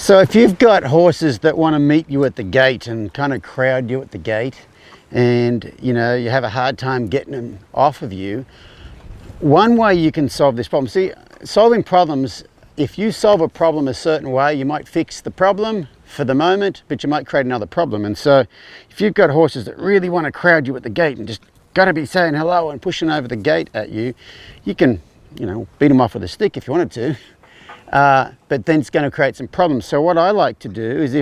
So if you've got horses that want to meet you at the gate and kind of crowd you at the gate, and you have a hard time getting them off of you, one way you can solve this problem, see, solving problems, if you solve a problem a certain way, you might fix the problem for the moment, but you might create another problem. And so if you've got horses that really want to crowd you at the gate and just got to be saying hello and pushing over the gate at you, you can, beat them off with a stick if you wanted to. But then it's going to create some problems. So what I like to do is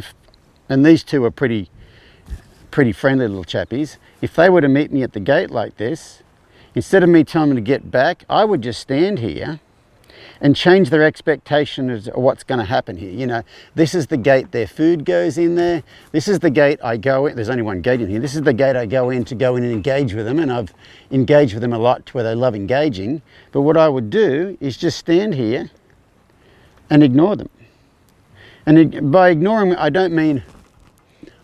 and these two are pretty friendly little chappies, if they were to meet me at the gate like this, instead of me telling them to get back, I would just stand here and change their expectation of what's going to happen here. This is the gate their food goes in there. This is the gate I go in. There's only one gate in here. This is the gate I go in and engage with them. And I've engaged with them a lot to where they love engaging. But what I would do is just stand here and ignore them. And by ignoring, I don't mean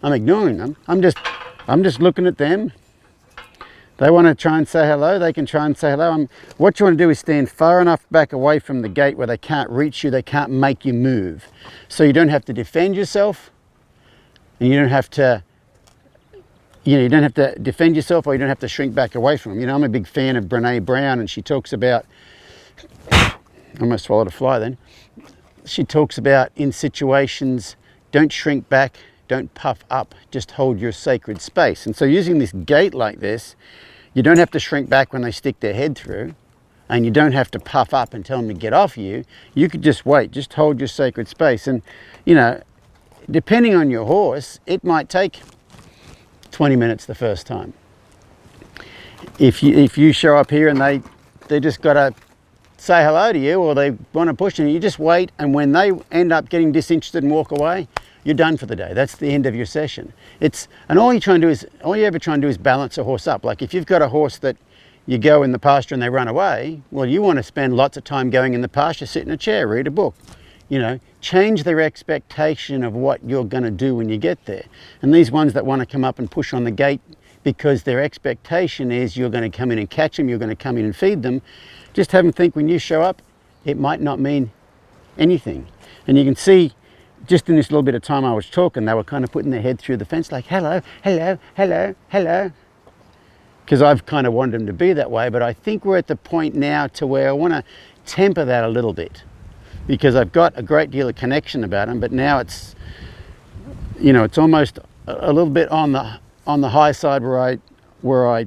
I'm ignoring them. I'm just looking at them. They want to try and say hello, they can try and say hello. What you want to do is stand far enough back away from the gate where they can't reach you, they can't make you move. So you don't have to defend yourself, and you don't have to defend yourself, or you don't have to shrink back away from them. I'm a big fan of Brené Brown, and she talks about, I almost swallowed a fly then. She talks about in situations, don't shrink back, don't puff up, just hold your sacred space. And so using this gate like this, you don't have to shrink back when they stick their head through, and you don't have to puff up and tell them to get off you. You could just wait, just hold your sacred space. And, depending on your horse, it might take 20 minutes the first time. If you show up here and they just got to say hello to you, or they want to push you just wait, and when they end up getting disinterested and walk away, you're done for the day. That's the end of your session. All you ever try and do is balance a horse up. Like if you've got a horse that you go in the pasture and they run away, well, you want to spend lots of time going in the pasture, sit in a chair, read a book. Change their expectation of what you're going to do when you get there. And these ones that want to come up and push on the gate because their expectation is you're going to come in and catch them, you're going to come in and feed them, just have them think when you show up, it might not mean anything. And you can see, just in this little bit of time I was talking, they were kind of putting their head through the fence like, hello, hello, hello, hello. Because I've kind of wanted them to be that way, but I think we're at the point now to where I want to temper that a little bit, because I've got a great deal of connection about them, but now it's, it's almost a little bit on the high side where I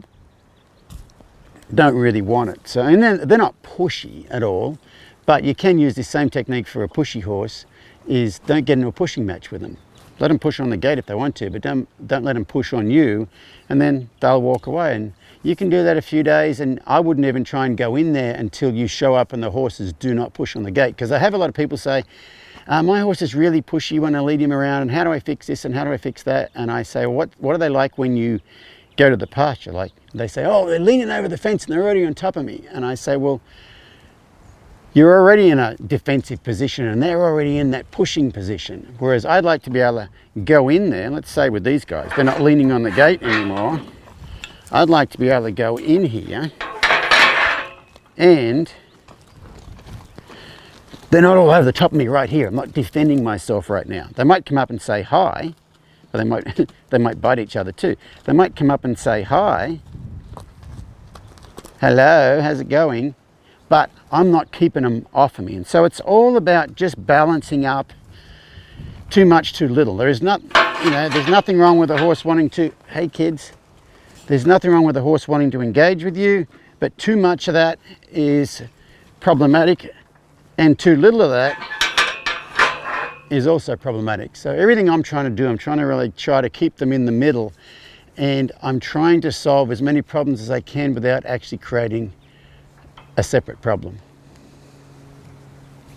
don't really want it. So, and then they're not pushy at all, but you can use this same technique for a pushy horse. Is don't get into a pushing match with them. Let them push on the gate if they want to, but don't let them push on you, and then they'll walk away. And you can do that a few days, and I wouldn't even try and go in there until you show up and the horses do not push on the gate. Because I have a lot of people say, my horse is really pushy when I lead him around, and how do I fix this and how do I fix that? And I say, well, what are they like when you go to the pasture? Like they say, oh, they're leaning over the fence and they're already on top of me. And I say, well, you're already in a defensive position and they're already in that pushing position. Whereas I'd like to be able to go in there, let's say with these guys, they're not leaning on the gate anymore. I'd like to be able to go in here and they're not all over the top of me right here. I'm not defending myself right now. They might come up and say hi, or they might bite each other too. They might come up and say hi, hello, how's it going? But I'm not keeping them off of me. And so it's all about just balancing up too much, too little. There's nothing wrong with a horse wanting to, hey kids, there's nothing wrong with a horse wanting to engage with you, but too much of that is problematic, and too little of that is also problematic. So everything I'm trying to do, I'm trying to really try to keep them in the middle, and I'm trying to solve as many problems as I can without actually creating a separate problem.